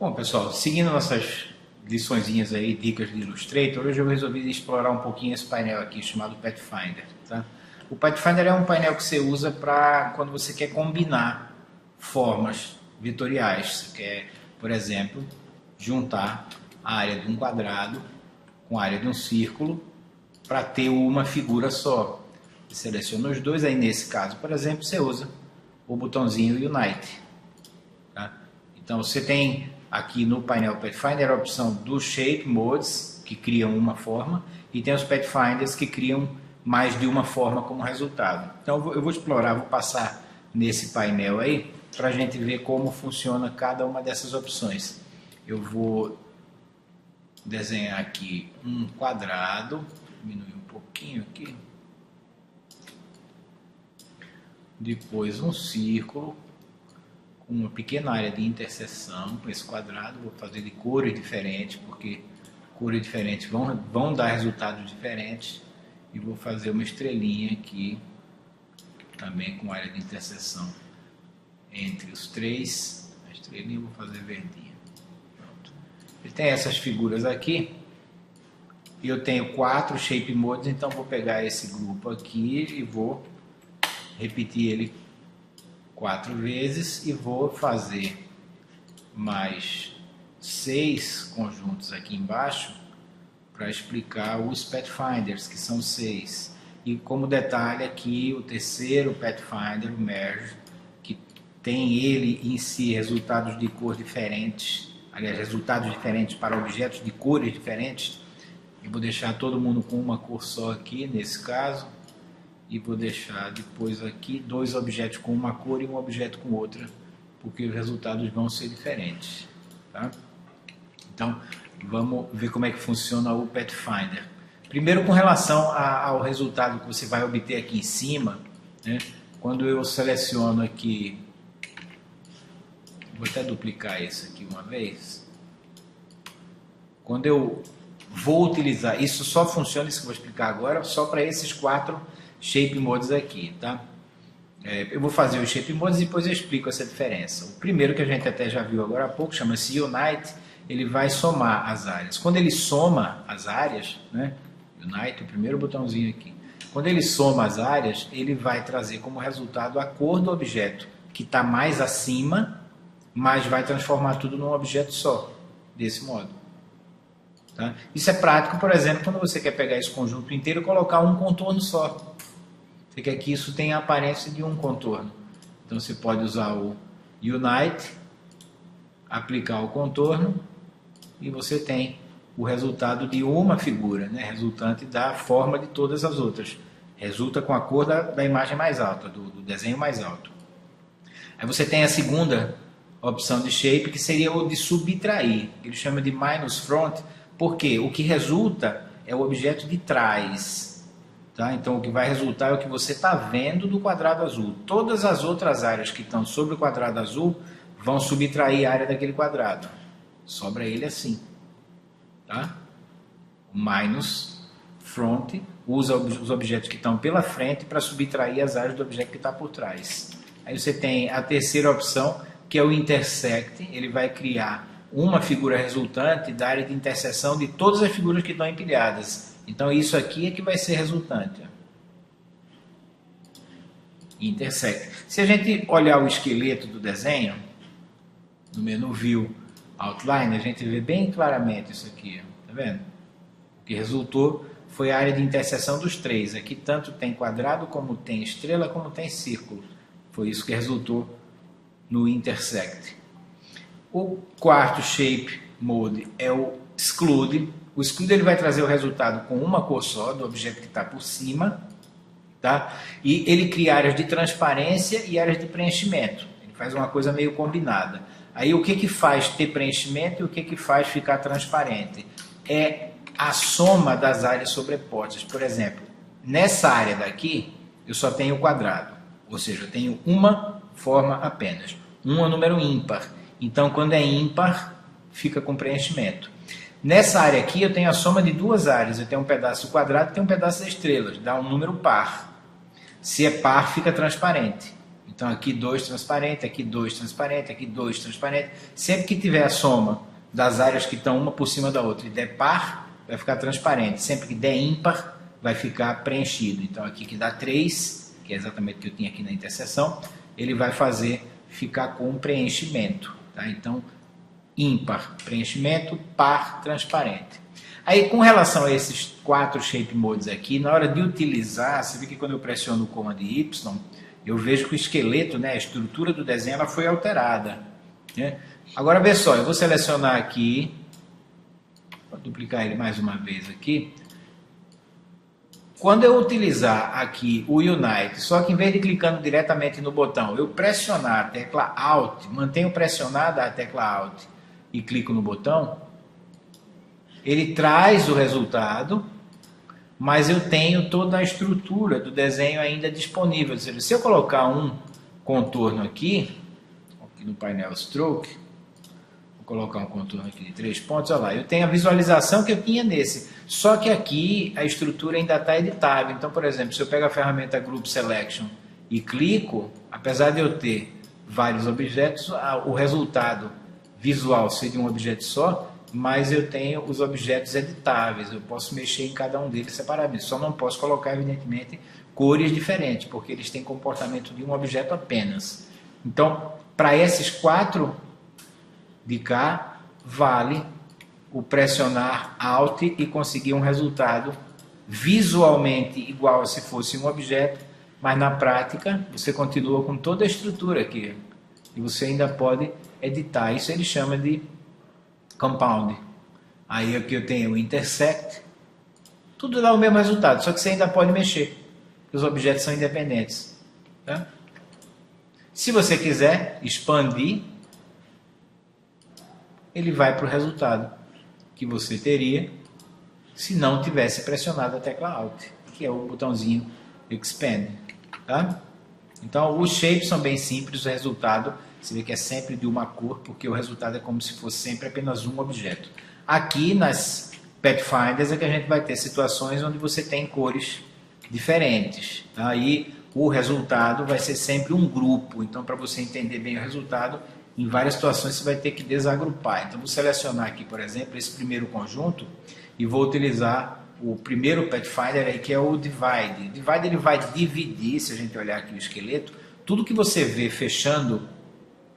Bom, pessoal, seguindo nossas liçõezinhas aí, dicas de Illustrator, hoje eu resolvi explorar um pouquinho esse painel aqui chamado Pathfinder. Tá? O Pathfinder é um painel que você usa para quando você quer combinar formas vetoriais. Você quer, por exemplo, juntar a área de um quadrado com a área de um círculo para ter uma figura só. Você seleciona os dois, aí nesse caso, por exemplo, você usa o botãozinho Unite. Tá? Então você tem aqui no painel Pathfinder a opção do Shape Modes, que criam uma forma, e tem os Pathfinders que criam mais de uma forma como resultado. Então eu vou explorar, vou passar nesse painel aí, para a gente ver como funciona cada uma dessas opções. Eu vou desenhar aqui um quadrado, diminuir um pouquinho aqui, depois um círculo, uma pequena área de interseção com esse quadrado. Vou fazer de cores diferentes, porque cores diferentes vão dar resultados diferentes. E vou fazer uma estrelinha aqui, também com área de interseção entre os três. A estrelinha eu vou fazer verdinha. Pronto. Ele tem essas figuras aqui. E eu tenho 4 Shape Modes, então vou pegar esse grupo aqui e vou repetir ele 4 vezes e vou fazer mais 6 conjuntos aqui embaixo para explicar os Pathfinders, que são 6. E como detalhe aqui, o terceiro Pathfinder, o Merge, que tem ele em si resultados de cor diferentes, aliás, resultados diferentes para objetos de cores diferentes. Eu vou deixar todo mundo com uma cor só aqui, nesse caso. E vou deixar depois aqui 2 objetos com uma cor e um objeto com outra, porque os resultados vão ser diferentes. Tá? Então, vamos ver como é que funciona o Pathfinder. Primeiro, com relação ao resultado que você vai obter aqui em cima, né? Quando eu seleciono aqui, vou até duplicar esse aqui uma vez. Quando eu vou utilizar, isso só funciona, isso que eu vou explicar agora, só para esses 4 Shape Modes aqui, tá? Eu vou fazer os Shape Modes e depois eu explico essa diferença. O primeiro, que a gente até já viu agora há pouco, chama-se Unite. Ele vai somar as áreas. Quando ele soma as áreas, né? Unite, o primeiro botãozinho aqui. Quando ele soma as áreas, ele vai trazer como resultado a cor do objeto, que está mais acima, mas vai transformar tudo num objeto só, desse modo. Tá? Isso é prático, por exemplo, quando você quer pegar esse conjunto inteiro e colocar um contorno só. Você quer que isso tenha a aparência de um contorno. Então você pode usar o Unite, aplicar o contorno, e você tem o resultado de uma figura, né? Resultante da forma de todas as outras. Resulta com a cor da imagem mais alta, do desenho mais alto. Aí você tem a segunda opção de shape, que seria o de subtrair. Ele chama de minus front, porque o que resulta é o objeto de trás. Tá? Então o que vai resultar é o que você está vendo do quadrado azul. Todas as outras áreas que estão sobre o quadrado azul vão subtrair a área daquele quadrado. Sobra ele assim. Tá? O minus front usa os objetos que estão pela frente para subtrair as áreas do objeto que está por trás. Aí você tem a terceira opção, que é o intersect. Ele vai criar uma figura resultante da área de interseção de todas as figuras que estão empilhadas. Então isso aqui é que vai ser resultante. Intersect. Se a gente olhar o esqueleto do desenho, no menu View Outline, a gente vê bem claramente isso aqui. Tá vendo? O que resultou foi a área de interseção dos três. Aqui tanto tem quadrado, como tem estrela, como tem círculo. Foi isso que resultou no intersect. O quarto Shape Mode é o Exclude. O Exclude ele vai trazer o resultado com uma cor só do objeto que está por cima. Tá? E ele cria áreas de transparência e áreas de preenchimento. Ele faz uma coisa meio combinada. Aí o que faz ter preenchimento e o que faz ficar transparente? É a soma das áreas sobrepostas. Por exemplo, nessa área daqui eu só tenho quadrado. Ou seja, eu tenho uma forma apenas. Um é um número ímpar. Então, quando é ímpar, fica com preenchimento. Nessa área aqui, eu tenho a soma de duas áreas. Eu tenho um pedaço do quadrado e tenho um pedaço das estrelas. Dá um número par. Se é par, fica transparente. Então aqui 2 transparente, aqui 2 transparente, aqui 2 transparente. Sempre que tiver a soma das áreas que estão uma por cima da outra e der par, vai ficar transparente. Sempre que der ímpar, vai ficar preenchido. Então aqui que dá 3, que é exatamente o que eu tinha aqui na interseção, ele vai fazer ficar com um preenchimento. Tá? Então, ímpar, preenchimento, par, transparente. Aí, com relação a esses 4 shape modes aqui, na hora de utilizar, você vê que quando eu pressiono o comando Y, eu vejo que o esqueleto, né, a estrutura do desenho, ela foi alterada. Né? Agora, vê só, eu vou selecionar aqui, vou duplicar ele mais uma vez aqui. Quando eu utilizar aqui o Unite, só que em vez de clicando diretamente no botão, eu pressionar a tecla Alt, mantenho pressionada a tecla Alt e clico no botão, ele traz o resultado, mas eu tenho toda a estrutura do desenho ainda disponível. Ou seja, se eu colocar um contorno aqui no painel Stroke, vou colocar um contorno aqui de 3 pontos, olha lá, eu tenho a visualização que eu tinha nesse, só que aqui a estrutura ainda está editável. Então, por exemplo, se eu pego a ferramenta Group Selection e clico, apesar de eu ter vários objetos, o resultado visual ser de um objeto só, mas eu tenho os objetos editáveis, eu posso mexer em cada um deles separadamente, só não posso colocar, evidentemente, cores diferentes, porque eles têm comportamento de um objeto apenas. Então, para esses 4 de cá, vale o pressionar Alt e conseguir um resultado visualmente igual a se fosse um objeto, mas na prática você continua com toda a estrutura aqui, e você ainda pode editar. Isso ele chama de compound. Aí aqui eu tenho o intersect, tudo dá o mesmo resultado, só que você ainda pode mexer, porque os objetos são independentes. Tá? Se você quiser expandir, ele vai para o resultado que você teria se não tivesse pressionado a tecla Alt, que é o botãozinho Expand. Tá? Então os shapes são bem simples, o resultado você vê que é sempre de uma cor, porque o resultado é como se fosse sempre apenas um objeto. Aqui nas Pathfinders é que a gente vai ter situações onde você tem cores diferentes. Tá? Aí o resultado vai ser sempre um grupo. Então, para você entender bem o resultado, em várias situações você vai ter que desagrupar. Então, vou selecionar aqui, por exemplo, esse primeiro conjunto e vou utilizar o primeiro Pathfinder aí, que é o Divide. O Divide ele vai dividir, se a gente olhar aqui o esqueleto, tudo que você vê fechando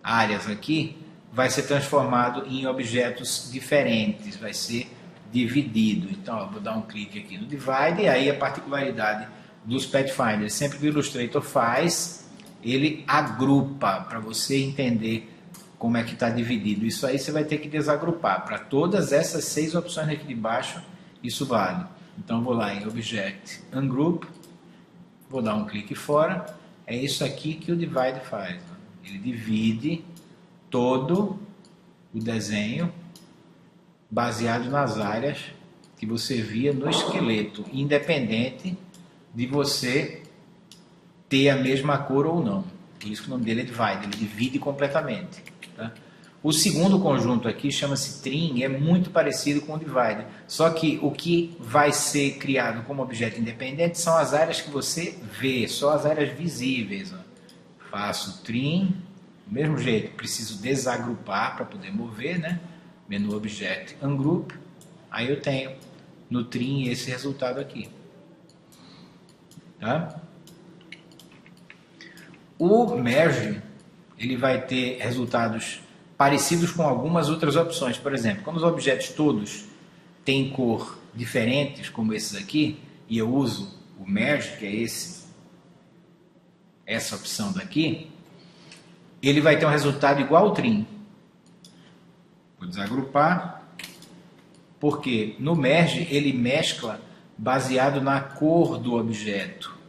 áreas aqui vai ser transformado em objetos diferentes, vai ser dividido. Então, eu vou dar um clique aqui no Divide, e aí a particularidade dos Pathfinders, sempre que o Illustrator faz, ele agrupa, para você entender como é que está dividido. Isso aí você vai ter que desagrupar. Para todas essas 6 opções aqui de baixo, isso vale. Então, eu vou lá em Object, Ungroup, vou dar um clique fora, é isso aqui que o Divide faz. Ele divide todo o desenho baseado nas áreas que você via no esqueleto, independente de você ter a mesma cor ou não. Por isso que o nome dele é Divide, ele divide completamente. Tá? O segundo conjunto aqui chama-se Trim e é muito parecido com o Divide, só que o que vai ser criado como objeto independente são as áreas que você vê, só as áreas visíveis. Ó. Faço Trim, do mesmo jeito, preciso desagrupar para poder mover, né? Menu Object, Ungroup, aí eu tenho no Trim esse resultado aqui. Tá? O Merge, ele vai ter resultados parecidos com algumas outras opções. Por exemplo, quando os objetos todos têm cor diferentes, como esses aqui, e eu uso o Merge, que é essa opção daqui, ele vai ter um resultado igual ao Trim. Vou desagrupar, porque no Merge ele mescla baseado na cor do objeto.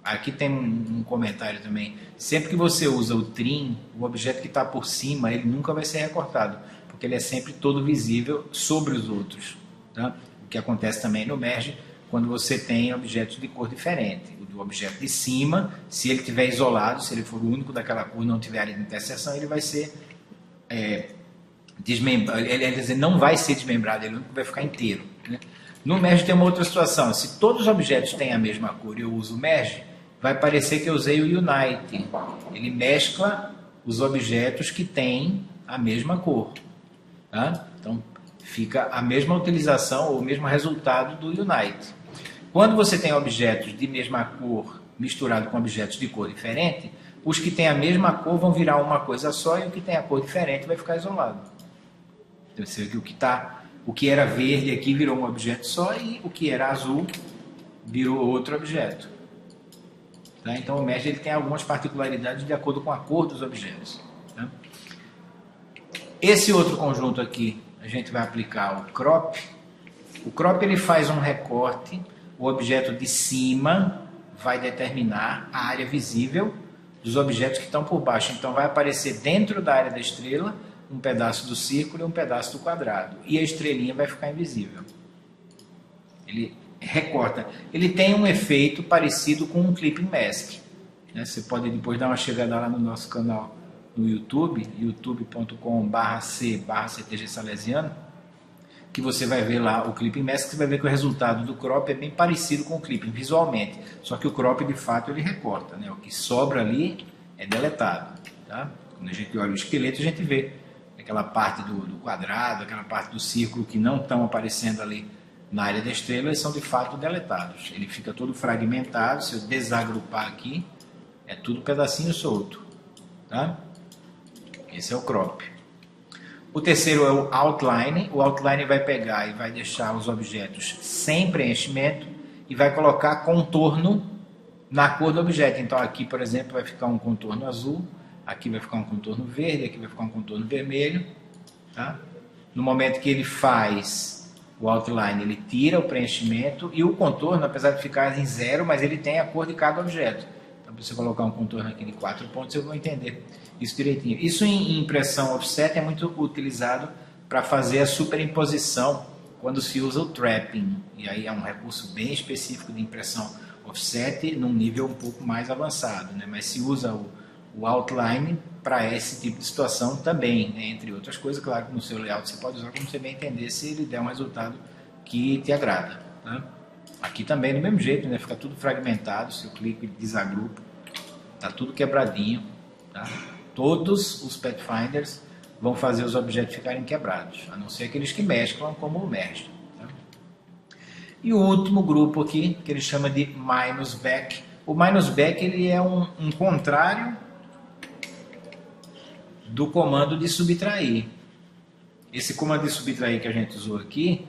Aqui tem um comentário também. Sempre que você usa o Trim, o objeto que está por cima, ele nunca vai ser recortado, porque ele é sempre todo visível sobre os outros. Tá? O que acontece também no Merge, quando você tem objetos de cor diferente. O do objeto de cima, se ele estiver isolado, se ele for o único daquela cor, não tiver área de interseção, ele vai ser desmembrado. Ele não vai ser desmembrado, ele vai ficar inteiro. Né? No Merge tem uma outra situação. Se todos os objetos têm a mesma cor e eu uso o Merge, vai parecer que eu usei o Unite. Ele mescla os objetos que têm a mesma cor. Tá? Então, fica a mesma utilização ou o mesmo resultado do Unite. Quando você tem objetos de mesma cor misturado com objetos de cor diferente, os que têm a mesma cor vão virar uma coisa só e o que tem a cor diferente vai ficar isolado. Então, você vê que o que era verde aqui virou um objeto só e o que era azul virou outro objeto. Tá? Então o Mesh ele tem algumas particularidades de acordo com a cor dos objetos. Tá? Esse outro conjunto aqui, a gente vai aplicar o crop. O crop ele faz um recorte, o objeto de cima vai determinar a área visível dos objetos que estão por baixo. Então vai aparecer dentro da área da estrela um pedaço do círculo e um pedaço do quadrado. E a estrelinha vai ficar invisível. Ele recorta. Ele tem um efeito parecido com um clipping mask. Né? Você pode depois dar uma chegada lá no nosso canal no YouTube, youtube.com/c/ctg Salesiano, que você vai ver lá o clipping mask, você vai ver que o resultado do crop é bem parecido com o clipping visualmente, só que o crop de fato ele recorta, né? O que sobra ali é deletado. Tá? Quando a gente olha o esqueleto, a gente vê aquela parte do quadrado, aquela parte do círculo que não estão aparecendo ali na área da estrela, eles são de fato deletados. Ele fica todo fragmentado, se eu desagrupar aqui, é tudo pedacinho solto. Tá? Esse é o crop. O terceiro é o outline. O outline vai pegar e vai deixar os objetos sem preenchimento e vai colocar contorno na cor do objeto. Então aqui, por exemplo, vai ficar um contorno azul, aqui vai ficar um contorno verde, aqui vai ficar um contorno vermelho. Tá? No momento que ele faz o outline, ele tira o preenchimento e o contorno, apesar de ficar em zero, mas ele tem a cor de cada objeto. Então, se você colocar um contorno aqui de 4 pontos, eu vou entender isso direitinho. Isso em impressão offset é muito utilizado para fazer a superimposição quando se usa o trapping. E aí é um recurso bem específico de impressão offset num nível um pouco mais avançado, né? Mas se usa o outline para esse tipo de situação também, né? Entre outras coisas. Claro que no seu layout você pode usar como você bem entender, se ele der um resultado que te agrada. Tá? Aqui também do mesmo jeito, né? Fica tudo fragmentado, se eu clico e desagrupo, tá tudo quebradinho. Tá? Todos os Pathfinders vão fazer os objetos ficarem quebrados, a não ser aqueles que mesclam como o Merge. Tá? E o último grupo aqui, que ele chama de minus back. O minus back ele é um contrário do comando de subtrair. Esse comando de subtrair que a gente usou aqui,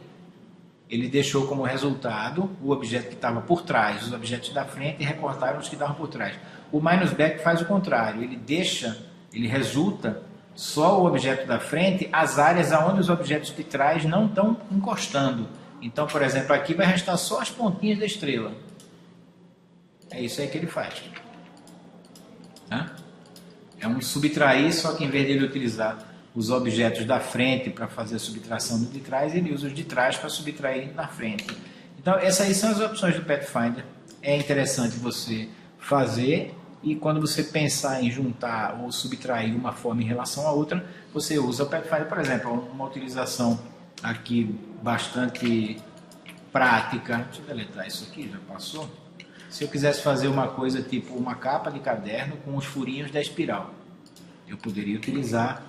ele deixou como resultado o objeto que estava por trás, os objetos da frente, e recortaram os que estavam por trás. O minus back faz o contrário, ele resulta só o objeto da frente, as áreas onde os objetos de trás não estão encostando. Então, por exemplo, aqui vai restar só as pontinhas da estrela. É isso aí que ele faz. Tá? É um subtrair, só que em vez de ele utilizar os objetos da frente para fazer a subtração do de trás, ele usa os de trás para subtrair na frente. Então, essas aí são as opções do Pathfinder. É interessante você fazer, e quando você pensar em juntar ou subtrair uma forma em relação à outra, você usa o Pathfinder. Por exemplo, uma utilização aqui bastante prática. Deixa eu deletar isso aqui, já passou. Se eu quisesse fazer uma coisa tipo uma capa de caderno com os furinhos da espiral, eu poderia utilizar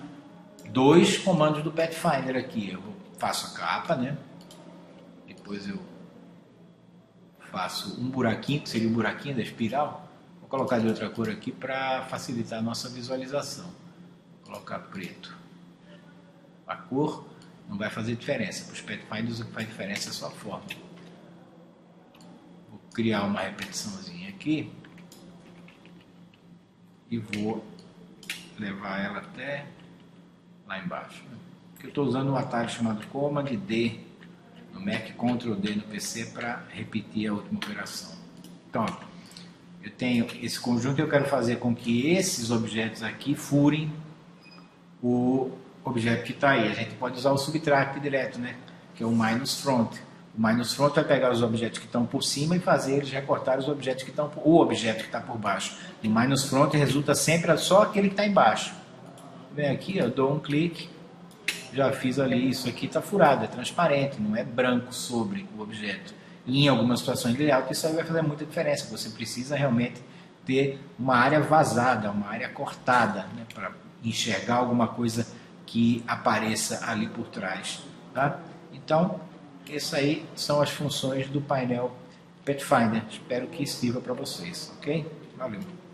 dois comandos do Pathfinder aqui. Eu faço a capa, né? Depois eu faço um buraquinho, que seria o buraquinho da espiral. Vou colocar de outra cor aqui para facilitar a nossa visualização. Vou colocar preto. A cor não vai fazer diferença. Para os Pathfinders o que faz diferença é só a forma. Vou criar uma repetiçãozinha aqui. E vou levar ela até lá embaixo. Porque eu estou usando um atalho chamado Command D no Mac, Ctrl D no PC para repetir a última operação. Então, ó, eu tenho esse conjunto e eu quero fazer com que esses objetos aqui furem o objeto que está aí. A gente pode usar o subtract direto, né? Que é o minus front. O minus front vai pegar os objetos que estão por cima e fazer eles recortar os objetos que estão o objeto que está por baixo. E minus front resulta sempre só aquele que está embaixo. Vem aqui, eu dou um clique, já fiz ali, isso aqui está furado, é transparente, não é branco sobre o objeto. E em algumas situações de layout isso aí vai fazer muita diferença, você precisa realmente ter uma área vazada, uma área cortada, né, para enxergar alguma coisa que apareça ali por trás. Tá? Então, essas aí são as funções do painel Pathfinder. Espero que sirva para vocês, ok? Valeu!